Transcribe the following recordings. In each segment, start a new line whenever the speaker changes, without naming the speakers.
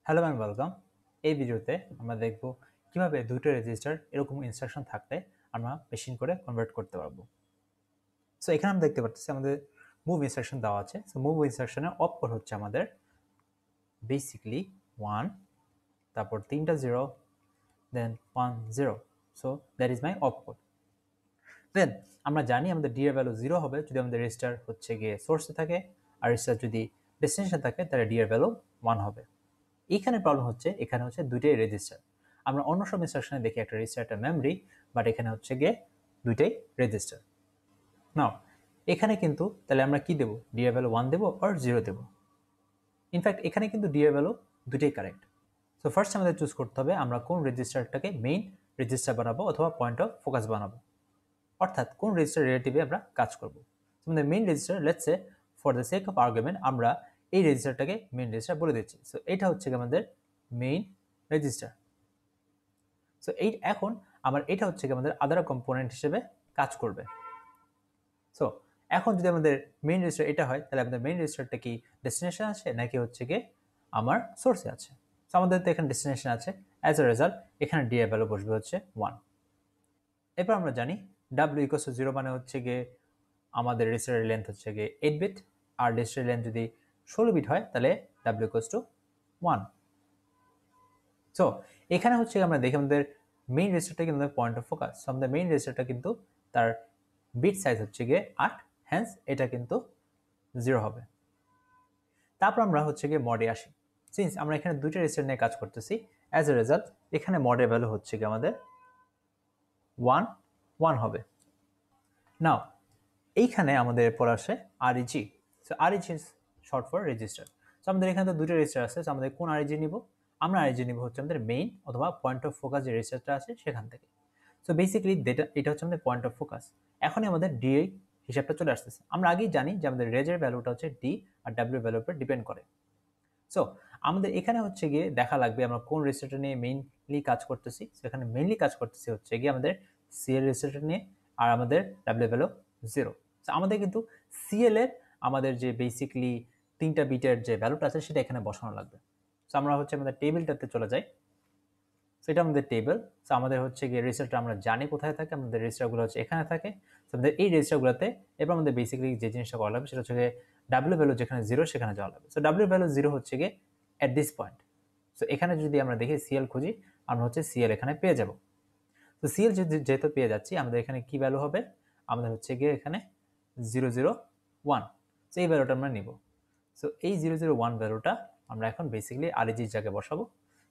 Hello and welcome. এই ভিডিওতে আমরা দেখব কিভাবে দুটো রেজিস্টার এরকম ইনস্ট্রাকশন থাকলে আমরা মেশিন করে কনভার্ট করতে পারবো। সো এখানে আমরা দেখতে পাচ্ছি আমাদের মুভ ইনস্ট্রাকশন দেওয়া আছে। সো মুভ ইনস্ট্রাকশনের অপ কোড হচ্ছে আমাদের বেসিক্যালি 1, তারপর 3টা 0, দেন 1 0। সো দ্যাট ইজ মাই অপ কোড। দেন আমরা জানি আমাদের ডি এর ভ্যালু 0 হবে যদি আমাদের রেজিস্টার হচ্ছে গিয়ে সোর্সে থাকে, আর রেজিস্টার যদি ডেস্টিনেশন থাকে তাহলে ডি এর ভ্যালু 1 হবে। এখানে প্রবলেম হচ্ছে এখানে হচ্ছে দুইটাই রেজিস্টার। আমরা অন্য সব ইনস্ট্রাকশনে দেখি একটা রেজিস্টার একটা মেমরি, বাট এখানে হচ্ছে গিয়ে দুইটাই রেজিস্টার। নাও এখানে কিন্তু তাহলে আমরা কি দেবো, ডি এর ভ্যালু 1 দেবো আর 0 দেবো। ইনফ্যাক্ট এখানে কিন্তু ডি এর ভ্যালু দুইটাই কারেক্ট। সো ফার্স্ট আমাদের চুজ করতে হবে আমরা কোন রেজিস্টারটাকে মেইন রেজিস্টার বানাবো অথবা পয়েন্ট অফ ফোকাস বানাবো, অর্থাৎ কোন রেজিস্টার রিলেটিভে আমরা কাজ করবো। আমাদের main register, let's say for the sake of argument আমরা এই রেজিস্টারটাকে মেইন রেজিস্টার বলে দিচ্ছি। সো এটা হচ্ছে আমাদের মেইন রেজিস্টার। সো এই এখন আমার এটা হচ্ছে আমাদের আদার কম্পোনেন্ট হিসেবে কাজ করবে। সো এখন যদি আমাদের মেইন রেজিস্টার এটা হয় তাহলে আমাদের মেইন রেজিস্টারটা কি ডেস্টিনেশন আছে নাকি হচ্ছে গিয়ে আমার সোর্সে আছে। সো আমাদের তো এখানে ডেস্টিনেশন আছে, অ্যাজ এ রেজাল্ট এখানে ডি এর ভ্যালু বসবে হচ্ছে 1। এরপর আমরা জানি ডাব্লিউ ইকুয়ালস টু 0 মানে হচ্ছে গিয়ে আমাদের রেজিস্টারের লেন্থ হচ্ছে গিয়ে 8 বিট, আর রেজিস্টারের লেন্থ যদি 16 বিট হয় তাহলে ডাব্লিউ ইকুয়ালস টু 1। সো এখানে হচ্ছে আমরা দেখি আমাদের মেইন রেজিস্টারটা কিন্তু আমাদের পয়েন্ট অফ ফোকাস। সো আমাদের মেইন রেজিস্টারটা কিন্তু তার বিট সাইজ হচ্ছে গিয়ে 8, হ্যান্স এটা কিন্তু 0 হবে। তারপর আমরা হচ্ছে গিয়ে মডে আসি। সিন্স আমরা এখানে দুইটা রেজিস্টার নিয়ে কাজ করতেছি, অ্যাজ এ রেজাল্ট এখানে মডের ভ্যালু হচ্ছে গিয়ে আমাদের 1 1 হবে। নাও এইখানে আমাদের এরপর আসে REG. So REG is short for register. So আমাদের এখানে তো দুটো রেজিস্টার আছে, সো আমাদের কোন আরইজি নিব? আমরা আরইজি নিব হচ্ছে আমাদের মেইন অথবা পয়েন্ট অফ ফোকাস যে রেজিস্টারটা আছে সেখান থেকে। সো বেসিক্যালি এটা হচ্ছে আমাদের পয়েন্ট অফ ফোকাস। এখনই আমাদের ডি হিসাবটা চলে আসতেছে। আমরা আগেই জানি যে আমাদের রেজের ভ্যালুটা হচ্ছে ডি আর ডাব্লিউ ভ্যালুর উপর ডিপেন্ড করে। সো আমাদের এখানে হচ্ছে গিয়ে দেখা লাগবে আমরা কোন রেজিস্টারটা নিয়ে মেইনলি কাজ করতেছি। সো এখানে মেইনলি কাজ করতেছি হচ্ছে গিয়ে আমাদের সিএল রেজিস্টারটা নিয়ে, আর আমাদের ডাব্লিউ ভ্যালু 0। সো আমাদের কিন্তু সিএল এর আমাদের যে বেসিক্যালি 3টা বিটের যে ভ্যালুটা আছে সেটা এখানে বসানো লাগবে। সো আমরা হচ্ছে আমাদের টেবিলটাতে চলে যাই। সো এটা আমাদের টেবিল। সো আমাদের হচ্ছে গিয়ে রেজিস্টারটা আমরা জানি কোথায় থাকে, আমাদের রেজিস্টারগুলো হচ্ছে এখানে থাকে। সো আমাদের এই রেজিস্টারগুলোতে এবার আমাদের বেসিক্যালি যে জিনিসটা করা লাগবে সেটা হচ্ছে গিয়ে ডাব্লিউ ভ্যালু যেখানে 0 সেখানে যাওয়া লাগবে। সো ডাব্লিউ ভ্যালু 0 হচ্ছে গিয়ে এট দিস পয়েন্ট। সো এখানে যদি আমরা দেখি সিএল খুঁজি, আমরা হচ্ছে সিএল এখানে পেয়ে যাব। তো সিএল যেহেতু পেয়ে যাচ্ছি, আমাদের এখানে কি ভ্যালু হবে? আমাদের হচ্ছে গিয়ে এখানে 001। সো এই ভ্যালুটা আমরা নিব। সো এই 001 ভ্যালুটা আমরা এখন বেসিক্যালি আরইজির জায়গায় বসাবো।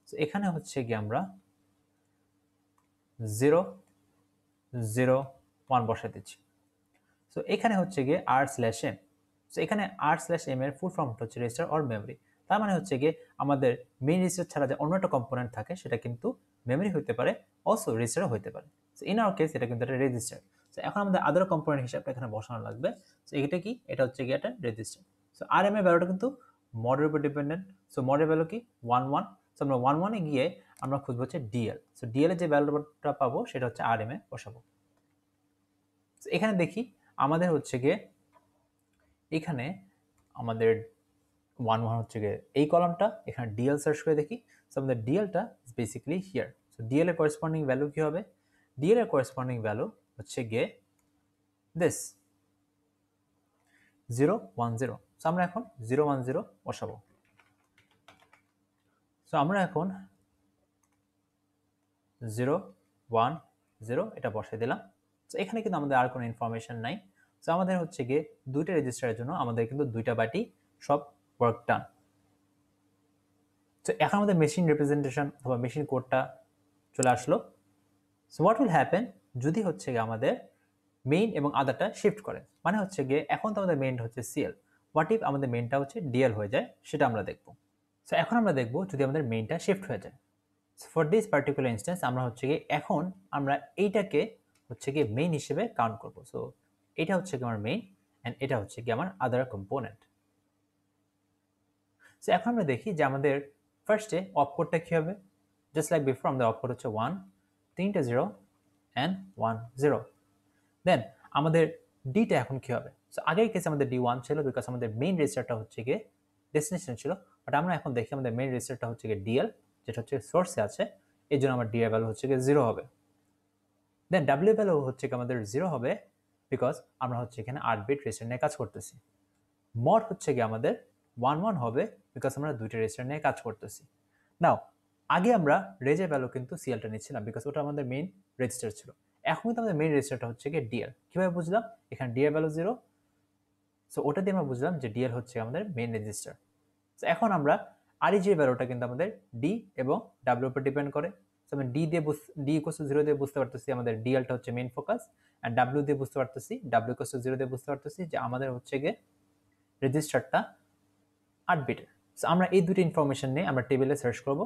সো এখানে হচ্ছে গিয়ে আমরা 001 বসাই দিচ্ছি। সো এখানে হচ্ছে গিয়ে r/m। সো এখানে r/m এর ফুল ফর্মটা হচ্ছে রেজিস্টার অর মেমরি। তার মানে হচ্ছে গিয়ে আমাদের মেইন রেজিস্টার ছাড়া যে অন্য একটা কম্পোনেন্ট থাকে সেটা কিন্তু মেমরি হতে পারে, অলসো রেজিস্টারও হতে পারে। সো ইন আওয়ার কেস এটা কিন্তু একটা রেজিস্টার। সো এখন আমাদের আদার কম্পোনেন্ট হিসাবটা এখানে বসানো লাগবে। সো এটা কি? এটা হচ্ছে গিয়ে একটা রেজিস্টার। সো rm এর ভ্যালুটা কিন্তু মডের উপর ডিপেন্ডেন্ট। সো মডের ভ্যালু কি? 11। সো আমরা 11 এ গিয়ে আমরা খুঁজবো হচ্ছে ডিএল। সো ডিএল এর যে ভ্যালুটা পাবো সেটা হচ্ছে rm এ বসাবো। এখানে দেখি আমাদের হচ্ছে গিয়ে এখানে আমাদের 11 হচ্ছে গিয়ে এই কলামটা, এখানে ডিএল সার্চ করে দেখি। সো আমাদের ডিএলটা is basically here. So DL এর করেসপন্ডিং ভ্যালু কি হবে? ডিএল এর করেসপন্ডিং ভ্যালু হচ্ছে গিয়ে দিস 010। সো আমরা এখন 010 বসাবো। সো আমরা এখন 010 এটা বসাই দিলাম। সো এখানে কিন্তু আমাদের আর কোনো ইনফরমেশন নাই। সো আমাদের হচ্ছে গিয়ে দুইটা রেজিস্টারের জন্য আমাদের কিন্তু দুইটা বাটি সব ওয়ার্ক ডান। তো এখন আমাদের মেশিন রিপ্রেজেন্টেশন অথবা মেশিন কোডটা চলে আসলো। সো হোয়াট উইল হ্যাপেন যদি হচ্ছে গিয়ে আমাদের মেইন এবং আদারটা শিফট করে, মানে হচ্ছে গিয়ে এখন তো আমাদের মেইনটা হচ্ছে সিএল, হোয়াট ইফ আমাদের মেইনটা হচ্ছে ডিএল হয়ে যায়, সেটা আমরা দেখব। সো এখন আমরা দেখব যদি আমাদের মেইনটা শিফট হয়ে যায়। ফর দিস পার্টিকুলার ইনস্ট্যান্স আমরা হচ্ছে গিয়ে এখন আমরা এইটাকে হচ্ছে গিয়ে মেইন হিসেবে কাউন্ট করব। সো এটা হচ্ছে গিয়ে আমার মেইন অ্যান্ড এটা হচ্ছে গিয়ে আমার আদার কম্পোনেন্ট। সো এখন আমরা দেখি যে আমাদের ফার্স্টে অপ কোডটা কি হবে। জাস্ট লাইক বিফোর আমাদের অপ কোড হচ্ছে 1, 3টা 0 অ্যান্ড 1 0। দেন আমাদের ডিটা এখন কি হবে? সো আগের কেসে আমাদের D1 ছিল বিকজ আমাদের মেইন রেজিস্টারটা হচ্ছে গিয়ে ডেস্টিনেশন ছিল, বাট আমরা এখন দেখি আমাদের মেইন রেজিস্টারটা হচ্ছে গিয়ে ডিএল, যেটা হচ্ছে সোর্সে আছে, এই জন্য আমার ডিএল ভ্যালু হচ্ছে গিয়ে 0 হবে। দেন ডাব্লিউ ভ্যালু হচ্ছে কি আমাদের 0 হবে বিকজ আমরা হচ্ছে এখানে 8 বিট রেজিস্টার নিয়ে কাজ করতেছি। মড হচ্ছে গিয়ে আমাদের 1 হবে বিকজ আমরা দুইটা রেজিস্টার নিয়ে কাজ করতেছি। নাও আগে আমরা রেজের ভ্যালু কিন্তু সিএলটা নিচ্ছিলাম বিকজ ওটা আমাদের মেইন রেজিস্টার ছিল। এখন কিন্তু আমাদের মেইন রেজিস্টারটা হচ্ছে গিয়ে ডিএল। কিভাবে বুঝলাম? এখানে ডিএল ভ্যালু 0, সো ওটা দিয়ে আমরা বুঝলাম যে ডিএল হচ্ছে আমাদের মেইন রেজিস্টার। সো এখন আমরা আরইজি ভ্যালুটা কিন্তু আমাদের ডি এবং ডাব্লিউ উপর ডিপেন্ড করে। সো আমি ডি দিয়ে ডি ইকুয়াল টু 0 দিয়ে বুঝতে পারতেছি আমাদের ডিএলটা হচ্ছে মেইন ফোকাস, অ্যান্ড ডাব্লিউ দিয়ে বুঝতে পারতেছি, ডাব্লিউ ইকুয়াল টু 0 দিয়ে বুঝতে পারতেছি যে আমাদের হচ্ছে গিয়ে রেজিস্টারটা 8 বিটের। সো আমরা এই দুটো ইনফরমেশন নিয়ে আমরা টেবিলে সার্চ করব।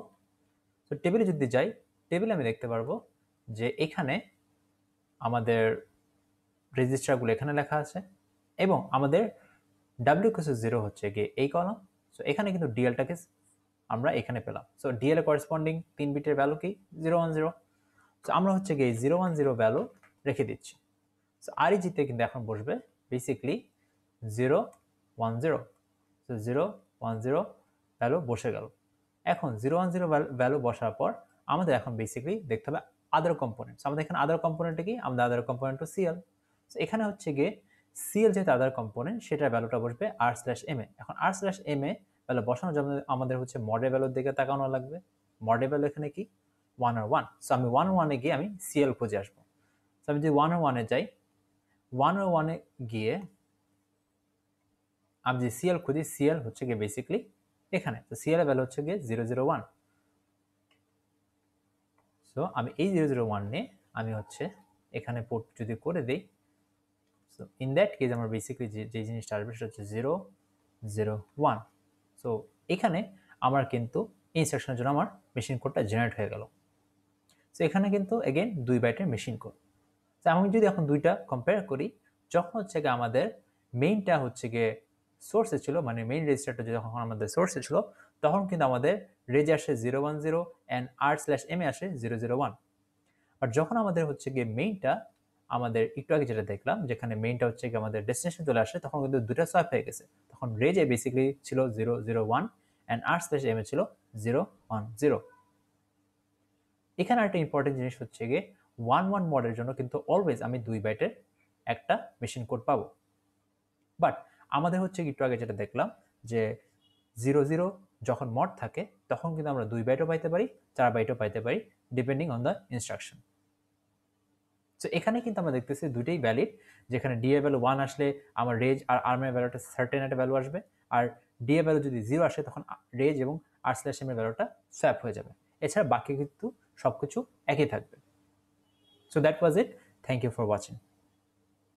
সো টেবিলে যদি যাই, টেবিলে আমি দেখতে পারবো যে এখানে আমাদের রেজিস্টারগুলো এখানে লেখা আছে এবং আমাদের ডাব্লিউ ইকুয়াল টু 0 হচ্ছে গিয়ে এই কলাম। সো এখানে কিন্তু ডিএলটাকে আমরা এখানে পেলাম। সো ডিএল এর করেসপন্ডিং 3 বিটের ভ্যালু কি 010। সো আমরা হচ্ছে গিয়ে 010 ভ্যালু রেখে দিচ্ছি। সো আরইজিতে কিন্তু এখন বসবে বেসিক্যালি 010। সো 010 ভ্যালু বসে গেল। এখন 010 ভ্যালু বসার পর আমাদের এখন বেসিক্যালি দেখতে হবে আদার কম্পোনেন্টস। আমাদের এখানে আদার কম্পোনেন্টটা কি? আমাদের আদার কম্পোনেন্ট টু সিএল। সো এখানে হচ্ছে গিয়ে সিএল যেহেতু আদার কম্পোনেন্ট, সেটার ভ্যালুটা বসবে r/ma। এখন r/ma ভ্যালু বসানোর জন্য আমাদের হচ্ছে মডেল ভ্যালুর দিকে তাকানো লাগবে। মডেল ভ্যালু এখানে কি 101। সো আমি 101-এ গিয়ে আমি সিএল খুঁজে আসবো। সো আমি যদি 101-এ যাই, 101-এ গিয়ে আমি যে সিএল খুঁজি, সিএল হচ্ছে গিয়ে বেসিক্যালি এখানে। তো সিএল এর ভ্যালু হচ্ছে গিয়ে 001। সো আমি এই 001 নিয়ে আমি হচ্ছে এখানে পোর্ট যদি করে দিই, সো ইন দ্যাট কেস আমার বেসিক্যালি যে জিনিসটা আসবে সেটা হচ্ছে 001। সো এখানে আমার কিন্তু ইনস্ট্রাকশনের জন্য আমার মেশিন কোডটা জেনারেট হয়ে গেল। সো এখানে কিন্তু এগেন 2 বাইটের মেশিন কোড। তো আমি যদি এখন দুইটা কম্পেয়ার করি, যখন হচ্ছে গিয়ে আমাদের মেইনটা হচ্ছে গিয়ে সোর্সে ছিল, মানে মেইন রেজিস্টারটা যখন আমাদের সোর্সে ছিল, তখন কিন্তু আমাদের রেজ আসে 010 অ্যান্ড r/ma আসে 001। আর যখন আমাদের হচ্ছে গিয়ে মেইনটা আমাদের একটু আগে যেটা দেখলাম, যেখানে মেইনটা হচ্ছে গিয়ে আমাদের ডেস্টিনেশন চলে আসে, তখন কিন্তু দুটো সোয়াপ হয়ে গেছে। তখন রেজে বেসিক্যালি ছিল 001 অ্যান্ড r/ma ছিল 010। এখানে একটা ইম্পর্টেন্ট জিনিস হচ্ছে গিয়ে 11 মডের জন্য কিন্তু অলওয়েজ আমি 2 বাইটের একটা মেশিন কোড পাবো। বাট আমাদের হচ্ছে একটু আগে যেটা দেখলাম যে 00 যখন মড থাকে তখন কিন্তু আমরা 2 বাইটও পাইতে পারি, 4 বাইটও পাইতে পারি, depending on the instruction. So এখানে কিন্তু আমরা দেখতেছি দুটোই ভ্যালিড। যেখানে ডি এ ভ্যালু 1 আসলে আমার রেজ আর আর্মের ভ্যালুটা সার্টেন একটা ভ্যালু আসবে, আর ডি এ ভ্যালু যদি 0 আসে তখন রেজ এবং r/m এর ভ্যালুটা সোয়াপ হয়ে যাবে। এছাড়া বাকি কিন্তু সবকিছু একই থাকবে। So that was it. Thank you for watching.